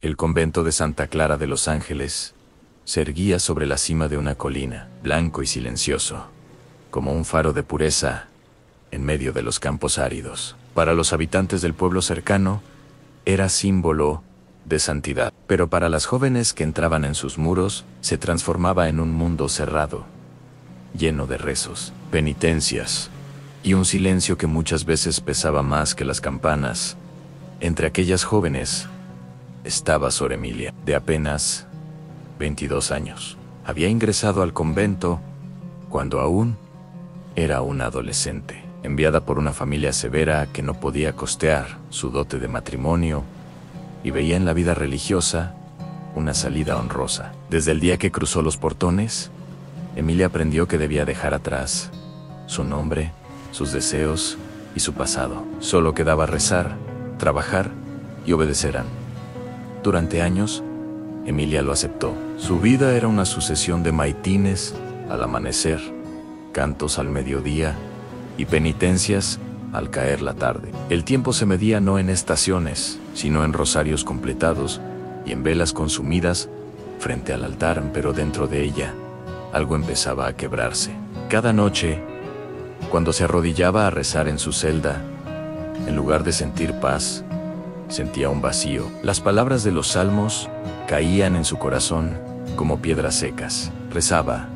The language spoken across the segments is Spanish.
El convento de Santa Clara de los Ángeles se erguía sobre la cima de una colina, blanco y silencioso, como un faro de pureza en medio de los campos áridos. Para los habitantes del pueblo cercano, era símbolo de santidad, pero para las jóvenes que entraban en sus muros, se transformaba en un mundo cerrado, lleno de rezos, penitencias y un silencio que muchas veces pesaba más que las campanas. Entre aquellas jóvenes estaba Sor Emilia, de apenas 22 años. Había ingresado al convento cuando aún era una adolescente, enviada por una familia severa que no podía costear su dote de matrimonio y veía en la vida religiosa una salida honrosa. Desde el día que cruzó los portones, Emilia aprendió que debía dejar atrás su nombre, sus deseos y su pasado. Solo quedaba rezar, trabajar y obedecer. Durante años, Emilia lo aceptó. Su vida era una sucesión de maitines al amanecer, cantos al mediodía y penitencias al caer la tarde. El tiempo se medía no en estaciones, sino en rosarios completados y en velas consumidas frente al altar, pero dentro de ella algo empezaba a quebrarse. Cada noche, cuando se arrodillaba a rezar en su celda, en lugar de sentir paz, sentía un vacío. Las palabras de los salmos caían en su corazón como piedras secas. Rezaba,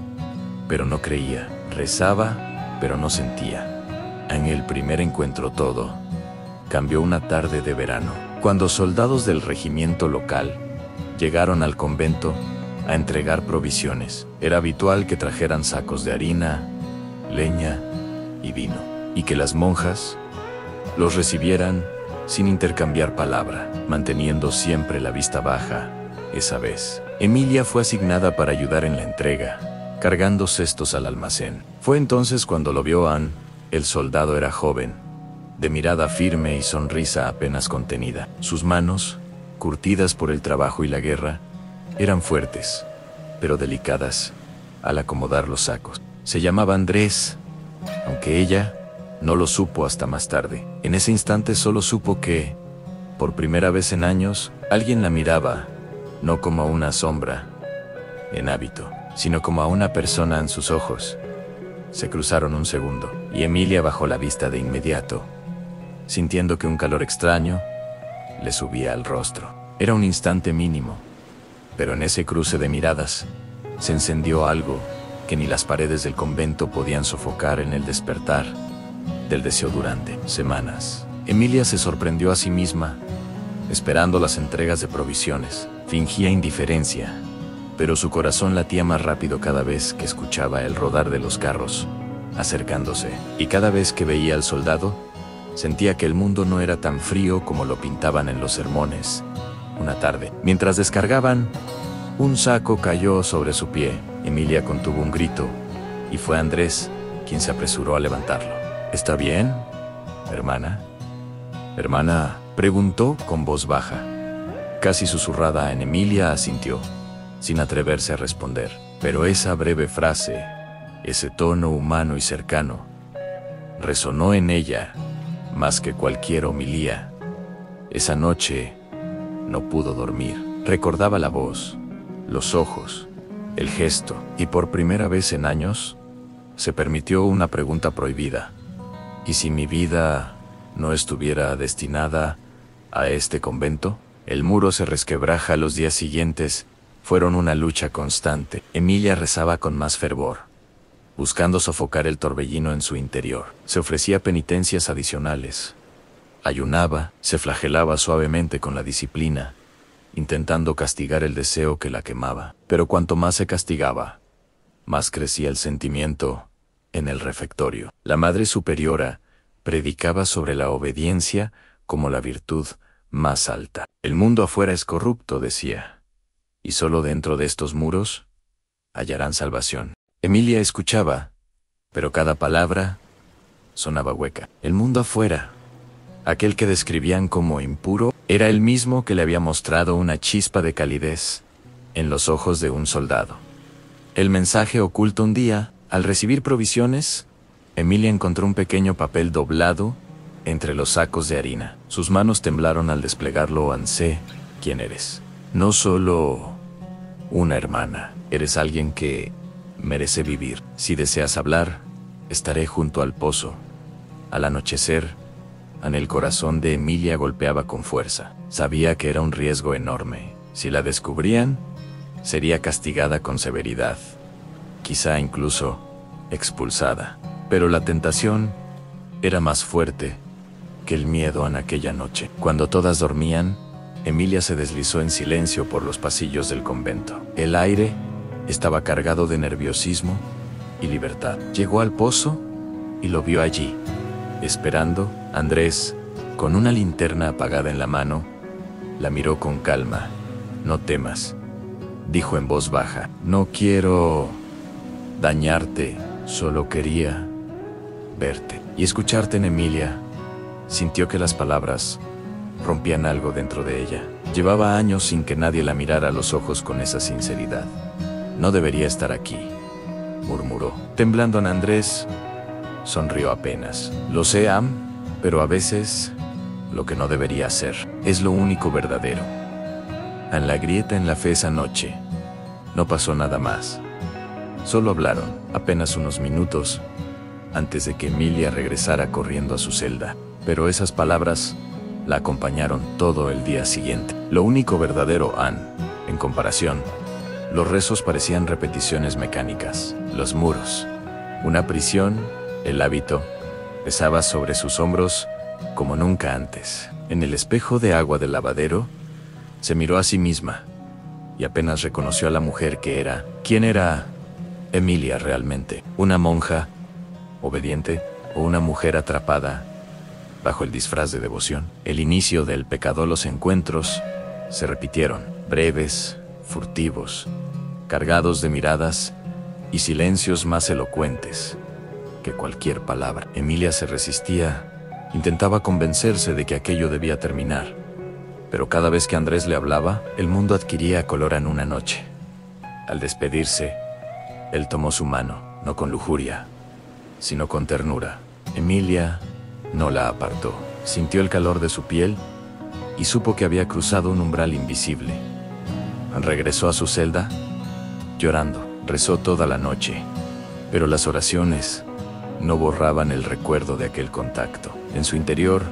pero no creía. Rezaba, pero no sentía. En el primer encuentro todo cambió una tarde de verano, cuando soldados del regimiento local llegaron al convento a entregar provisiones. Era habitual que trajeran sacos de harina, leña y vino, y que las monjas los recibieran sin intercambiar palabra, manteniendo siempre la vista baja. Esa vez, Emilia fue asignada para ayudar en la entrega, cargando cestos al almacén. Fue entonces cuando lo vio Anne. El soldado era joven, de mirada firme y sonrisa apenas contenida. Sus manos, curtidas por el trabajo y la guerra, eran fuertes, pero delicadas al acomodar los sacos. Se llamaba Andrés, aunque ella no lo supo hasta más tarde. En ese instante solo supo que, por primera vez en años, alguien la miraba, no como a una sombra en hábito, sino como a una persona en sus ojos. Se cruzaron un segundo, y Emilia bajó la vista de inmediato, sintiendo que un calor extraño le subía al rostro. Era un instante mínimo, pero en ese cruce de miradas se encendió algo que ni las paredes del convento podían sofocar en el despertar del deseo durante semanas. Emilia se sorprendió a sí misma, esperando las entregas de provisiones. Fingía indiferencia, pero su corazón latía más rápido cada vez que escuchaba el rodar de los carros acercándose, y cada vez que veía al soldado, sentía que el mundo no era tan frío como lo pintaban en los sermones. Una tarde, mientras descargaban, un saco cayó sobre su pie. Emilia contuvo un grito, y fue Andrés quien se apresuró a levantarlo. ¿Está bien, hermana? ¿Hermana?, preguntó con voz baja. Casi susurrada, en Emilia asintió, sin atreverse a responder. Pero esa breve frase, ese tono humano y cercano, resonó en ella más que cualquier homilía. Esa noche no pudo dormir. Recordaba la voz, los ojos, el gesto, y por primera vez en años se permitió una pregunta prohibida. ¿Y si mi vida no estuviera destinada a este convento? El muro se resquebraja. Los días siguientes fueron una lucha constante. Emilia rezaba con más fervor, buscando sofocar el torbellino en su interior. Se ofrecía penitencias adicionales. Ayunaba, se flagelaba suavemente con la disciplina, intentando castigar el deseo que la quemaba. Pero cuanto más se castigaba, más crecía el sentimiento en el refectorio. La Madre Superiora predicaba sobre la obediencia como la virtud más alta. El mundo afuera es corrupto, decía, y solo dentro de estos muros hallarán salvación. Emilia escuchaba, pero cada palabra sonaba hueca. El mundo afuera, aquel que describían como impuro, era el mismo que le había mostrado una chispa de calidez en los ojos de un soldado. El mensaje oculto. Un día, al recibir provisiones, Emilia encontró un pequeño papel doblado entre los sacos de harina. Sus manos temblaron al desplegarlo. Ansé, ¿quién eres? No solo una hermana, eres alguien que merece vivir. Si deseas hablar, estaré junto al pozo. Al anochecer, en el corazón de Emilia golpeaba con fuerza. Sabía que era un riesgo enorme. Si la descubrían, sería castigada con severidad, quizá incluso expulsada. Pero la tentación era más fuerte que el miedo en aquella noche. Cuando todas dormían, Emilia se deslizó en silencio por los pasillos del convento. El aire estaba cargado de nerviosismo y libertad. Llegó al pozo y lo vio allí, esperando. Andrés, con una linterna apagada en la mano, la miró con calma. «No temas», dijo en voz baja. «No quiero dañarte, solo quería verte y escucharte». En Emilia sintió que las palabras rompían algo dentro de ella. Llevaba años sin que nadie la mirara a los ojos con esa sinceridad. «No debería estar aquí», murmuró. Temblando, Andrés sonrió apenas. «Lo sé, Am, pero a veces lo que no debería hacer es lo único verdadero». En la grieta en la fe esa noche no pasó nada más. Solo hablaron apenas unos minutos antes de que Emilia regresara corriendo a su celda. Pero esas palabras la acompañaron todo el día siguiente. Lo único verdadero, Anne. En comparación, los rezos parecían repeticiones mecánicas. Los muros, una prisión, el hábito, pesaba sobre sus hombros como nunca antes. En el espejo de agua del lavadero, se miró a sí misma y apenas reconoció a la mujer que era. ¿Quién era Emilia realmente? ¿Una monja obediente o una mujer atrapada bajo el disfraz de devoción? El inicio del pecado. Los encuentros se repitieron, breves, furtivos, cargados de miradas y silencios más elocuentes que cualquier palabra. Emilia se resistía, intentaba convencerse de que aquello debía terminar. Pero cada vez que Andrés le hablaba, el mundo adquiría color en una noche. Al despedirse, él tomó su mano, no con lujuria, sino con ternura. Emilia no la apartó. Sintió el calor de su piel y supo que había cruzado un umbral invisible. Regresó a su celda, llorando. Rezó toda la noche, pero las oraciones no borraban el recuerdo de aquel contacto. En su interior,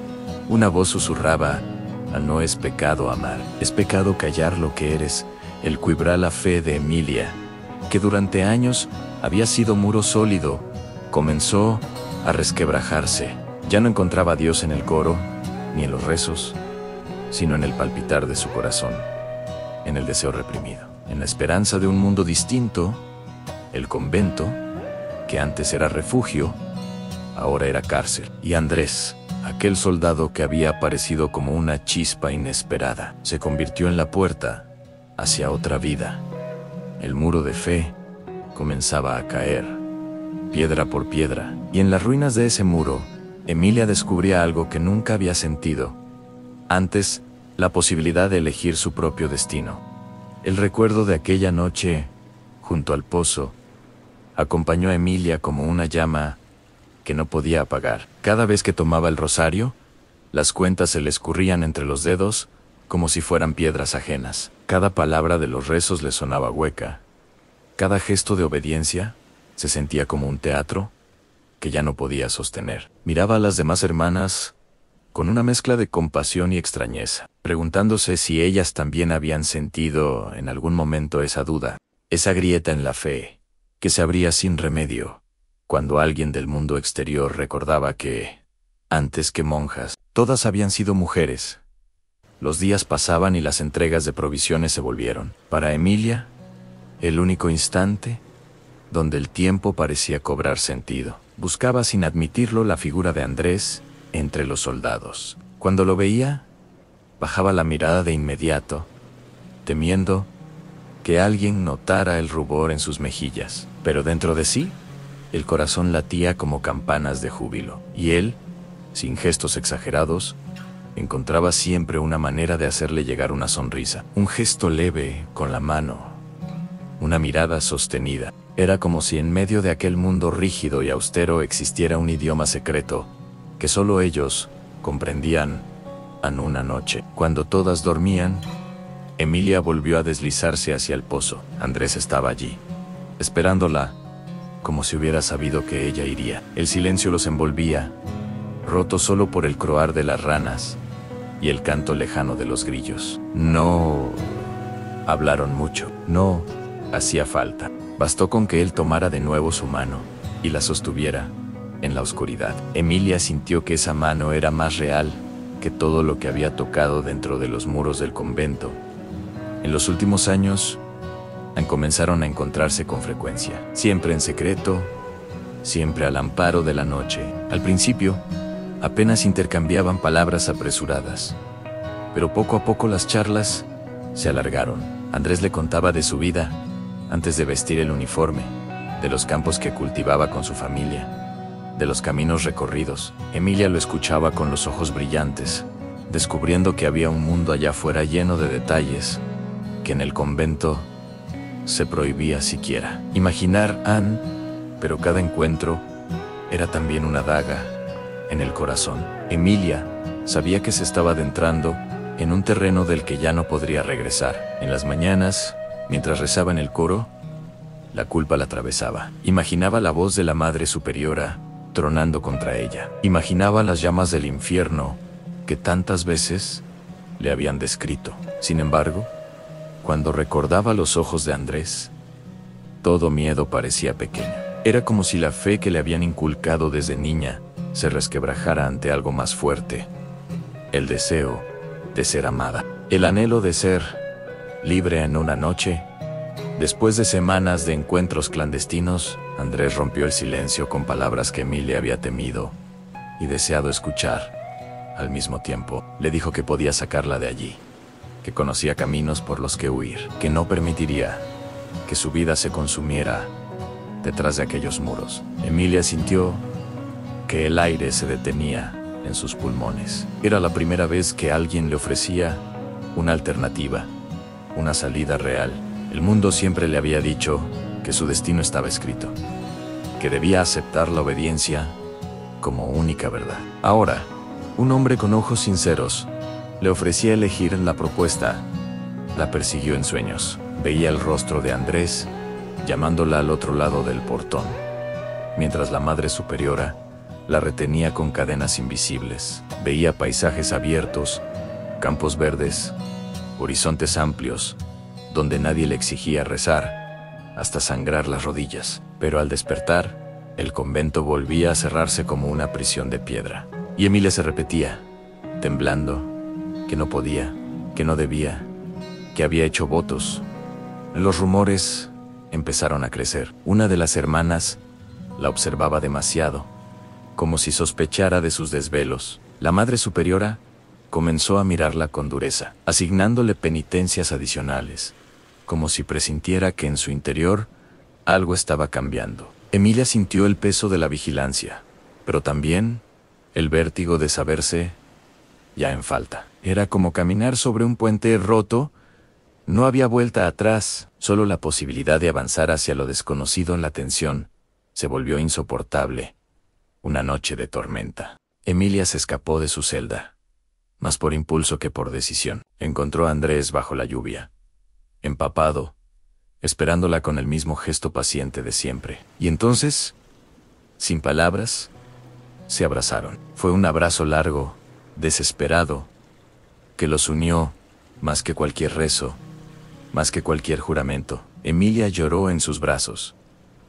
una voz susurraba: «No es pecado amar, es pecado callar lo que eres». El cuibrar la fe de Emilia, que durante años había sido muro sólido, comenzó a resquebrajarse. Ya no encontraba a Dios en el coro, ni en los rezos, sino en el palpitar de su corazón, en el deseo reprimido, en la esperanza de un mundo distinto. El convento, que antes era refugio, ahora era cárcel. Y Andrés, aquel soldado que había aparecido como una chispa inesperada, se convirtió en la puerta hacia otra vida. El muro de fe comenzaba a caer, piedra por piedra, y en las ruinas de ese muro, Emilia descubría algo que nunca había sentido antes: la posibilidad de elegir su propio destino. El recuerdo de aquella noche junto al pozo acompañó a Emilia como una llama que no podía apagar. Cada vez que tomaba el rosario, las cuentas se le escurrían entre los dedos como si fueran piedras ajenas. Cada palabra de los rezos le sonaba hueca. Cada gesto de obediencia se sentía como un teatro que ya no podía sostener. Miraba a las demás hermanas con una mezcla de compasión y extrañeza, preguntándose si ellas también habían sentido en algún momento esa duda, esa grieta en la fe que se abría sin remedio cuando alguien del mundo exterior recordaba que, antes que monjas, todas habían sido mujeres. Los días pasaban y las entregas de provisiones se volvieron, para Emilia, el único instante donde el tiempo parecía cobrar sentido. Buscaba sin admitirlo la figura de Andrés entre los soldados. Cuando lo veía, bajaba la mirada de inmediato, temiendo que alguien notara el rubor en sus mejillas. Pero dentro de sí, el corazón latía como campanas de júbilo, y él, sin gestos exagerados, encontraba siempre una manera de hacerle llegar una sonrisa, un gesto leve con la mano, una mirada sostenida. Era como si en medio de aquel mundo rígido y austero existiera un idioma secreto que solo ellos comprendían. En una noche, cuando todas dormían, Emilia volvió a deslizarse hacia el pozo. Andrés estaba allí, esperándola, como si hubiera sabido que ella iría. El silencio los envolvía, roto solo por el croar de las ranas y el canto lejano de los grillos. No hablaron mucho, no hacía falta. Bastó con que él tomara de nuevo su mano y la sostuviera en la oscuridad. Emilia sintió que esa mano era más real que todo lo que había tocado dentro de los muros del convento. En los últimos años, comenzaron a encontrarse con frecuencia, siempre en secreto, siempre al amparo de la noche. Al principio, apenas intercambiaban palabras apresuradas, pero poco a poco las charlas se alargaron. Andrés le contaba de su vida antes de vestir el uniforme, de los campos que cultivaba con su familia, de los caminos recorridos. Emilia lo escuchaba con los ojos brillantes, descubriendo que había un mundo allá afuera lleno de detalles que en el convento se prohibía siquiera imaginar. Pero cada encuentro era también una daga en el corazón. Emilia sabía que se estaba adentrando en un terreno del que ya no podría regresar. En las mañanas, mientras rezaba en el coro, la culpa la atravesaba. Imaginaba la voz de la Madre Superiora tronando contra ella. Imaginaba las llamas del infierno que tantas veces le habían descrito. Sin embargo, cuando recordaba los ojos de Andrés, todo miedo parecía pequeño. Era como si la fe que le habían inculcado desde niña se resquebrajara ante algo más fuerte: el deseo de ser amada, el anhelo de ser libre en una noche. Después de semanas de encuentros clandestinos, Andrés rompió el silencio con palabras que Emilia había temido y deseado escuchar al mismo tiempo. Le dijo que podía sacarla de allí, que conocía caminos por los que huir, que no permitiría que su vida se consumiera detrás de aquellos muros. Emilia sintió que el aire se detenía en sus pulmones. Era la primera vez que alguien le ofrecía una alternativa, una salida real. El mundo siempre le había dicho que su destino estaba escrito, que debía aceptar la obediencia como única verdad. Ahora, un hombre con ojos sinceros le ofrecía elegir en la propuesta. La persiguió en sueños. Veía el rostro de Andrés llamándola al otro lado del portón, mientras la Madre Superiora la retenía con cadenas invisibles. Veía paisajes abiertos, campos verdes, horizontes amplios, donde nadie le exigía rezar hasta sangrar las rodillas. Pero al despertar, el convento volvía a cerrarse como una prisión de piedra. Y Emilia se repetía, temblando, que no podía, que no debía, que había hecho votos. Los rumores empezaron a crecer. Una de las hermanas la observaba demasiado, como si sospechara de sus desvelos. La Madre Superiora comenzó a mirarla con dureza, asignándole penitencias adicionales, como si presintiera que en su interior algo estaba cambiando. Emilia sintió el peso de la vigilancia, pero también el vértigo de saberse ya en falta. Era como caminar sobre un puente roto. No había vuelta atrás, solo la posibilidad de avanzar hacia lo desconocido. La tensión se volvió insoportable. Una noche de tormenta. Emilia se escapó de su celda, más por impulso que por decisión. Encontró a Andrés bajo la lluvia, empapado, esperándola con el mismo gesto paciente de siempre. Y entonces, sin palabras, se abrazaron. Fue un abrazo largo, desesperado, que los unió más que cualquier rezo, más que cualquier juramento. Emilia lloró en sus brazos,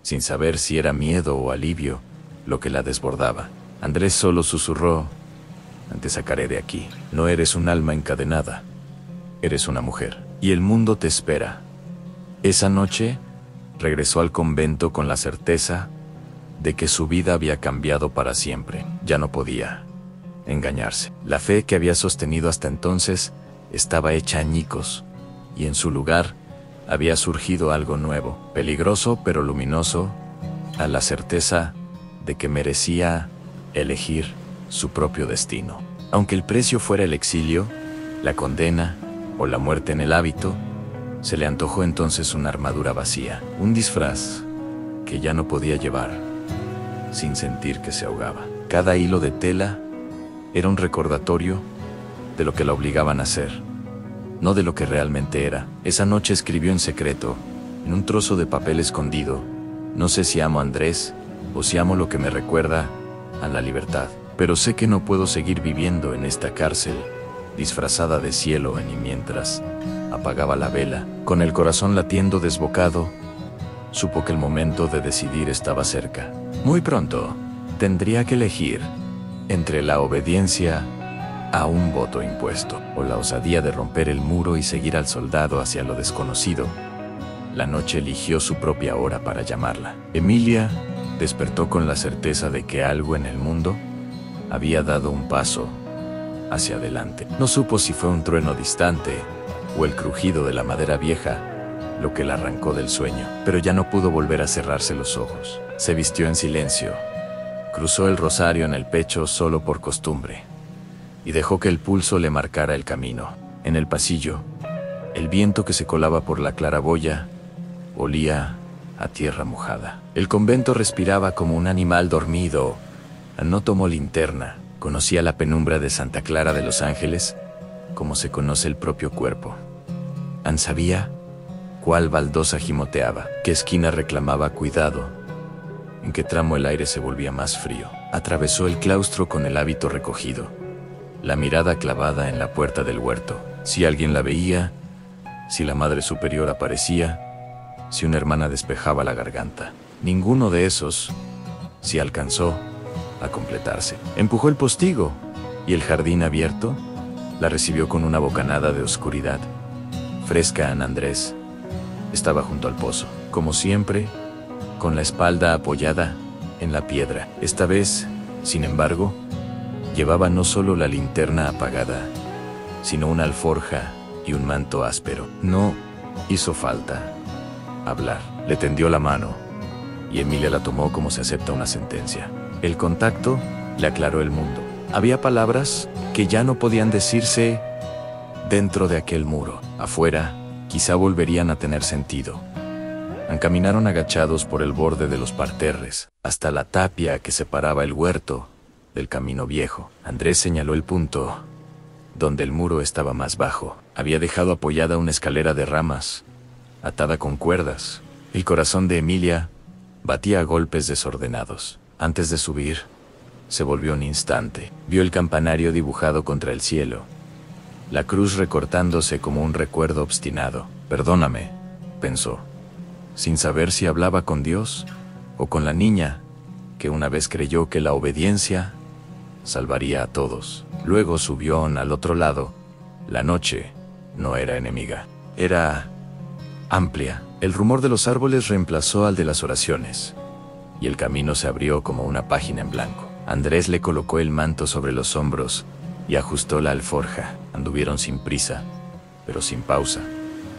sin saber si era miedo o alivio lo que la desbordaba. Andrés solo susurró: te sacaré de aquí. No eres un alma encadenada, eres una mujer, y el mundo te espera. Esa noche, regresó al convento con la certeza de que su vida había cambiado para siempre. Ya no podía engañarse. La fe que había sostenido hasta entonces estaba hecha añicos, y en su lugar había surgido algo nuevo, peligroso pero luminoso, a la certeza de que merecía elegir su propio destino. Aunque el precio fuera el exilio, la condena o la muerte en el hábito, se le antojó entonces una armadura vacía, un disfraz que ya no podía llevar sin sentir que se ahogaba. Cada hilo de tela era un recordatorio de lo que la obligaban a hacer. no de lo que realmente era. Esa noche escribió en secreto, en un trozo de papel escondido: no sé si amo a Andrés, o si amo lo que me recuerda a la libertad, pero sé que no puedo seguir viviendo en esta cárcel, disfrazada de cielo. Y mientras apagaba la vela, con el corazón latiendo desbocado, supo que el momento de decidir estaba cerca. Muy pronto, tendría que elegir entre la obediencia a un voto impuesto, o la osadía de romper el muro y seguir al soldado hacia lo desconocido. La noche eligió su propia hora para llamarla. Emilia despertó con la certeza de que algo en el mundo había dado un paso hacia adelante. No supo si fue un trueno distante o el crujido de la madera vieja lo que la arrancó del sueño, pero ya no pudo volver a cerrarse los ojos. Se vistió en silencio, cruzó el rosario en el pecho solo por costumbre, y dejó que el pulso le marcara el camino. En el pasillo, el viento que se colaba por la claraboya olía a tierra mojada. El convento respiraba como un animal dormido. No tomó linterna. Conocía la penumbra de Santa Clara de los Ángeles como se conoce el propio cuerpo. Anne sabía cuál baldosa gimoteaba, qué esquina reclamaba cuidado, en qué tramo el aire se volvía más frío. Atravesó el claustro con el hábito recogido, la mirada clavada en la puerta del huerto. Si alguien la veía, si la Madre Superior aparecía, si una hermana despejaba la garganta. Ninguno de esos si alcanzó a completarse. Empujó el postigo, y el jardín abierto la recibió con una bocanada de oscuridad. Fresca Ana Andrés estaba junto al pozo, como siempre, con la espalda apoyada en la piedra. Esta vez, sin embargo, llevaba no solo la linterna apagada, sino una alforja y un manto áspero. No hizo falta hablar. Le tendió la mano, y Emilia la tomó como se acepta una sentencia. El contacto le aclaró el mundo. Había palabras que ya no podían decirse dentro de aquel muro. Afuera, quizá volverían a tener sentido. Caminaron agachados por el borde de los parterres, hasta la tapia que separaba el huerto del camino viejo. Andrés señaló el punto donde el muro estaba más bajo. Había dejado apoyada una escalera de ramas, atada con cuerdas. El corazón de Emilia batía a golpes desordenados. Antes de subir, se volvió un instante. Vio el campanario dibujado contra el cielo, la cruz recortándose como un recuerdo obstinado. Perdóname, pensó, sin saber si hablaba con Dios o con la niña, que una vez creyó que la obediencia salvaría a todos. Luego subió al otro lado. La noche no era enemiga, era amplia. El rumor de los árboles reemplazó al de las oraciones, y el camino se abrió como una página en blanco. Andrés le colocó el manto sobre los hombros y ajustó la alforja. Anduvieron sin prisa, pero sin pausa,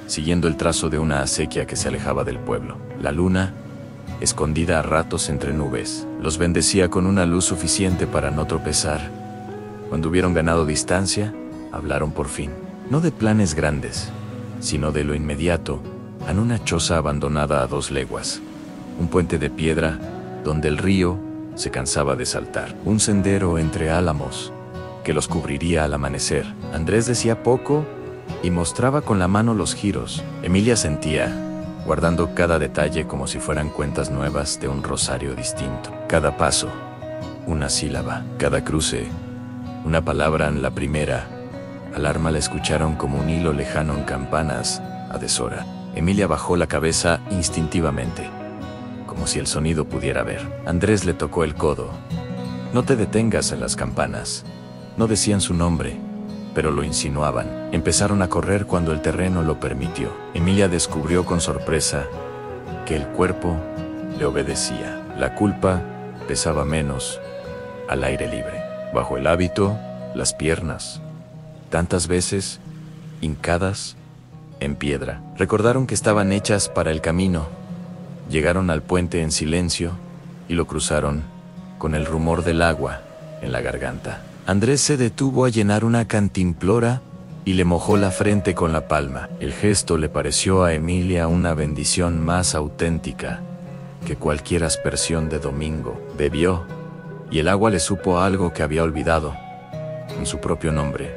siguiendo el trazo de una acequia que se alejaba del pueblo. La luna, escondida a ratos entre nubes, los bendecía con una luz suficiente para no tropezar. Cuando hubieron ganado distancia, hablaron por fin, no de planes grandes, sino de lo inmediato, en una choza abandonada a 2 leguas. Un puente de piedra donde el río se cansaba de saltar. Un sendero entre álamos que los cubriría al amanecer. Andrés decía poco y mostraba con la mano los giros. Emilia sentía, guardando cada detalle como si fueran cuentas nuevas de un rosario distinto. Cada paso, una sílaba. Cada cruce, una palabra. En la primera alarma la escucharon como un hilo lejano en campanas a deshora. Emilia bajó la cabeza instintivamente, como si el sonido pudiera ver. Andrés le tocó el codo. No te detengas en las campanas. No decían su nombre, pero lo insinuaban. Empezaron a correr cuando el terreno lo permitió. Emilia descubrió con sorpresa que el cuerpo le obedecía. La culpa pesaba menos al aire libre. Bajo el hábito, las piernas, tantas veces hincadas en piedra, recordaron que estaban hechas para el camino. Llegaron al puente en silencio y lo cruzaron con el rumor del agua en la garganta. Andrés se detuvo a llenar una cantimplora y le mojó la frente con la palma. El gesto le pareció a Emilia una bendición más auténtica que cualquier aspersión de domingo. Bebió, y el agua le supo algo que había olvidado, en su propio nombre,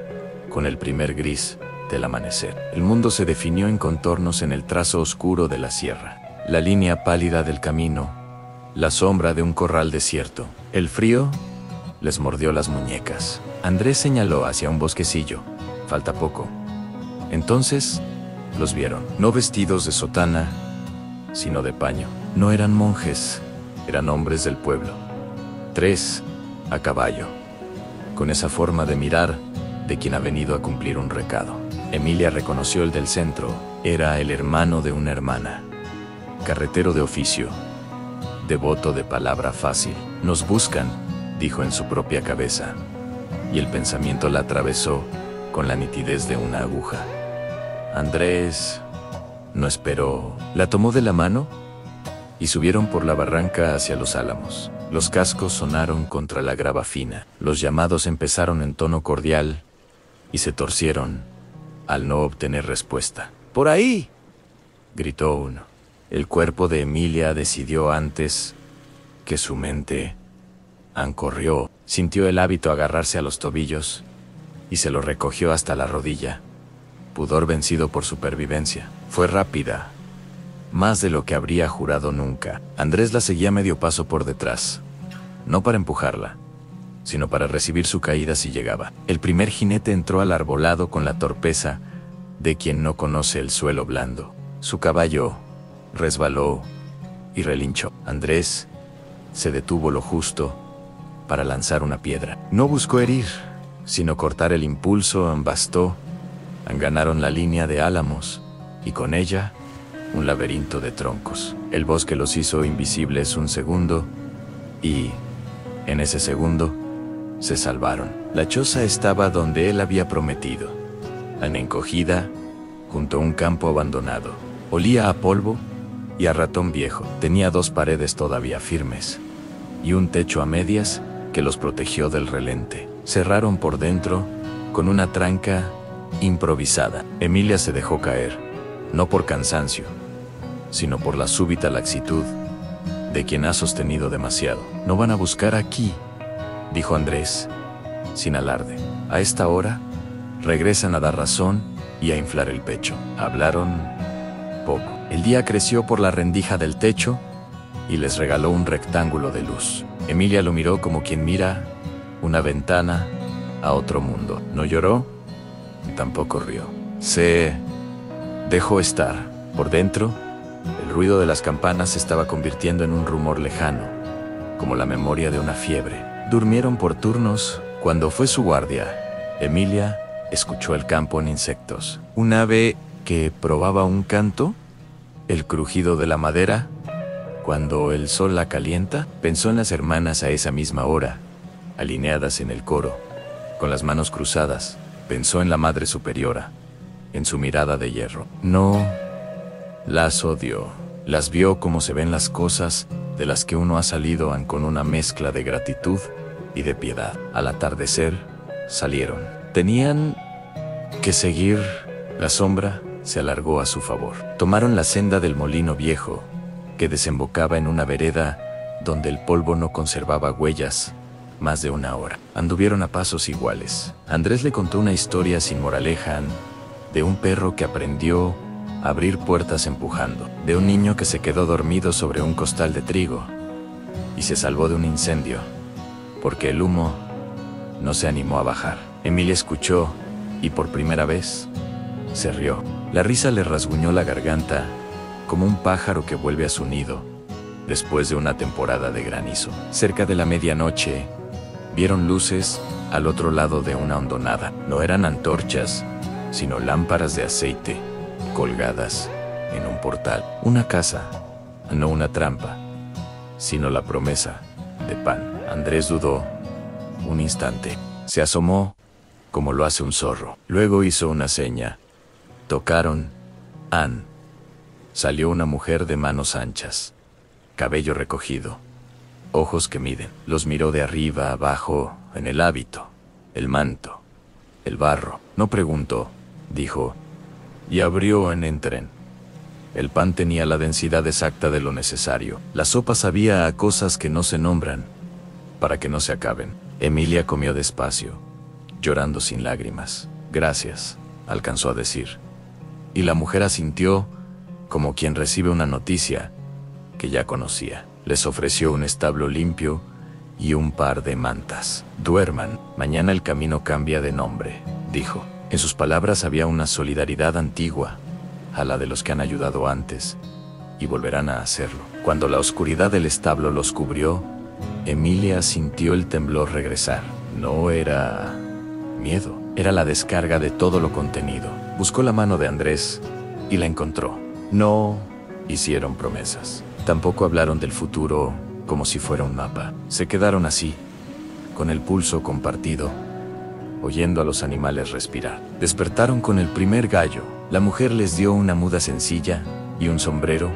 con el primer gris del amanecer. El mundo se definió en contornos en el trazo oscuro de la sierra. La línea pálida del camino, la sombra de un corral desierto. El frío les mordió las muñecas. Andrés señaló hacia un bosquecillo. Falta poco. Entonces los vieron, no vestidos de sotana, sino de paño. No eran monjes, eran hombres del pueblo. 3, a caballo, con esa forma de mirar de quien ha venido a cumplir un recado. Emilia reconoció el del centro. Era el hermano de una hermana. Carretero de oficio, devoto de palabra fácil. Nos buscan, dijo en su propia cabeza, y el pensamiento la atravesó con la nitidez de una aguja. Andrés no esperó. La tomó de la mano y subieron por la barranca hacia los álamos. Los cascos sonaron contra la grava fina. Los llamados empezaron en tono cordial y se torcieron al no obtener respuesta. ¡Por ahí!, gritó uno. El cuerpo de Emilia decidió antes que su mente. Ancorrió, sintió el hábito agarrarse a los tobillos y se lo recogió hasta la rodilla. Pudor vencido por supervivencia. Fue rápida, más de lo que habría jurado nunca. Andrés la seguía medio paso por detrás, no para empujarla, sino para recibir su caída si llegaba. El primer jinete entró al arbolado con la torpeza de quien no conoce el suelo blando. Su caballo resbaló y relinchó. Andrés se detuvo lo justo para lanzar una piedra. No buscó herir, sino cortar el impulso. Bastó. Ganaron la línea de álamos y con ella un laberinto de troncos. El bosque los hizo invisibles un segundo y, en ese segundo, se salvaron. La choza estaba donde él había prometido, en encogida, junto a un campo abandonado. Olía a polvo y a ratón viejo. Tenía 2 paredes todavía firmes y un techo a medias que los protegió del relente. Cerraron por dentro con una tranca improvisada. Emilia se dejó caer, no por cansancio, sino por la súbita laxitud de quien ha sostenido demasiado. No van a buscar aquí, dijo Andrés, sin alarde. A esta hora, regresan a dar razón y a inflar el pecho. Hablaron poco. El día creció por la rendija del techo y les regaló un rectángulo de luz. Emilia lo miró como quien mira una ventana a otro mundo. No lloró, tampoco rió. Se dejó estar. Por dentro, el ruido de las campanas se estaba convirtiendo en un rumor lejano, como la memoria de una fiebre. Durmieron por turnos. Cuando fue su guardia, Emilia escuchó el campo en insectos. Un ave que probaba un canto, el crujido de la madera, cuando el sol la calienta. Pensó en las hermanas a esa misma hora, alineadas en el coro, con las manos cruzadas. Pensó en la Madre Superiora, en su mirada de hierro. No las odió. Las vio como se ven las cosas de las que uno ha salido con una mezcla de gratitud y de piedad. Al atardecer, salieron. Tenían que seguir. La sombra se alargó a su favor. Tomaron la senda del molino viejo, que desembocaba en una vereda donde el polvo no conservaba huellas más de 1 hora. Anduvieron a pasos iguales. Andrés le contó una historia sin moraleja, de un perro que aprendió a abrir puertas empujando, de un niño que se quedó dormido sobre un costal de trigo y se salvó de un incendio, porque el humo no se animó a bajar. Emilia escuchó y por primera vez se rió. La risa le rasguñó la garganta como un pájaro que vuelve a su nido después de una temporada de granizo. Cerca de la medianoche, vieron luces al otro lado de una hondonada. No eran antorchas, sino lámparas de aceite, colgadas en un portal. Una casa, no una trampa, sino la promesa de pan. Andrés dudó un instante. Se asomó, como lo hace un zorro. Luego hizo una seña. Tocaron. Salió una mujer de manos anchas, cabello recogido, ojos que miden. Los miró de arriba a abajo, en el hábito, el manto, el barro. No preguntó, dijo, y abrió en entren. El pan tenía la densidad exacta de lo necesario. La sopa sabía a cosas que no se nombran, para que no se acaben. Emilia comió despacio, llorando sin lágrimas. Gracias, alcanzó a decir. Y la mujer asintió como quien recibe una noticia que ya conocía. Les ofreció un establo limpio y un par de mantas. Duerman, mañana el camino cambia de nombre, dijo. En sus palabras había una solidaridad antigua a la de los que han ayudado antes y volverán a hacerlo. Cuando la oscuridad del establo los cubrió, Emilia sintió el temblor regresar. No era miedo, era la descarga de todo lo contenido. Buscó la mano de Andrés y la encontró. No hicieron promesas. Tampoco hablaron del futuro como si fuera un mapa. Se quedaron así, con el pulso compartido, oyendo a los animales respirar. Despertaron con el primer gallo. La mujer les dio una muda sencilla y un sombrero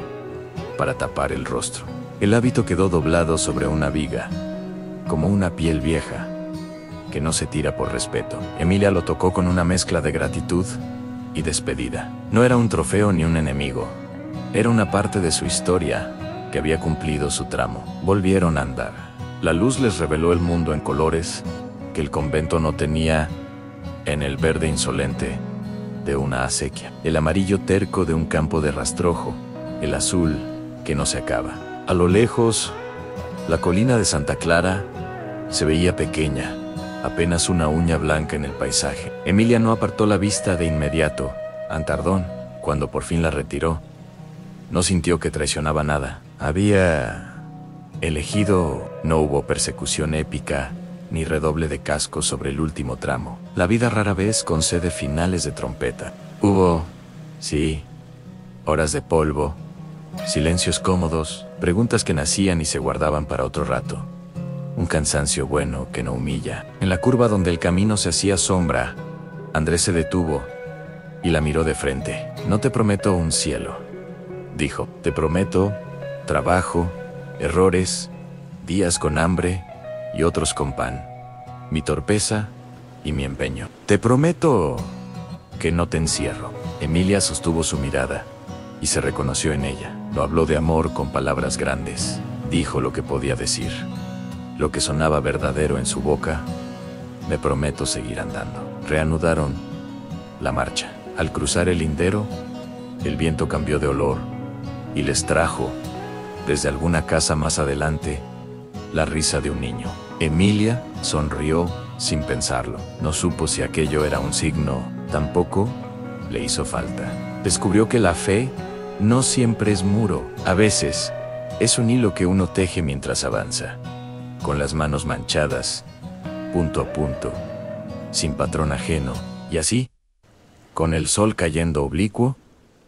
para tapar el rostro. El hábito quedó doblado sobre una viga, como una piel vieja que no se tira por respeto. Emilia lo tocó con una mezcla de gratitud y despedida. No era un trofeo ni un enemigo. Era una parte de su historia que había cumplido su tramo. Volvieron a andar. La luz les reveló el mundo en colores que el convento no tenía, en el verde insolente de una acequia, el amarillo terco de un campo de rastrojo, el azul que no se acaba. A lo lejos, la colina de Santa Clara se veía pequeña, apenas una uña blanca en el paisaje. Emilia no apartó la vista de inmediato. Antardón, cuando por fin la retiró, no sintió que traicionaba nada. Había elegido. No hubo persecución épica ni redoble de cascos sobre el último tramo. La vida rara vez concede finales de trompeta. Hubo, sí, horas de polvo, silencios cómodos, preguntas que nacían y se guardaban para otro rato. Un cansancio bueno que no humilla. En la curva donde el camino se hacía sombra, Andrés se detuvo y la miró de frente. No te prometo un cielo, dijo. Te prometo trabajo, errores, días con hambre y otros con pan, mi torpeza y mi empeño. Te prometo que no te encierro. Emilia sostuvo su mirada y se reconoció en ella. Lo habló de amor con palabras grandes. Dijo lo que podía decir, lo que sonaba verdadero en su boca. Me prometo seguir andando. Reanudaron la marcha. Al cruzar el lindero, el viento cambió de olor y les trajo, desde alguna casa más adelante, la risa de un niño. Emilia sonrió sin pensarlo. No supo si aquello era un signo. Tampoco le hizo falta. Descubrió que la fe no siempre es muro. A veces es un hilo que uno teje mientras avanza, con las manos manchadas, punto a punto, sin patrón ajeno. Y así, con el sol cayendo oblicuo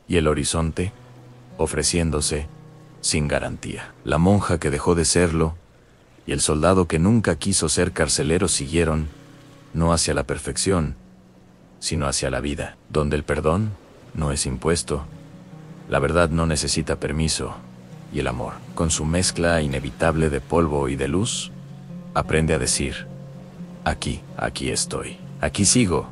y el horizonte ofreciéndose sin garantía. La monja que dejó de serlo y el soldado que nunca quiso ser carcelero siguieron, no hacia la perfección, sino hacia la vida, donde el perdón no es impuesto, la verdad no necesita permiso, y el amor, con su mezcla inevitable de polvo y de luz, aprende a decir: aquí estoy, aquí sigo,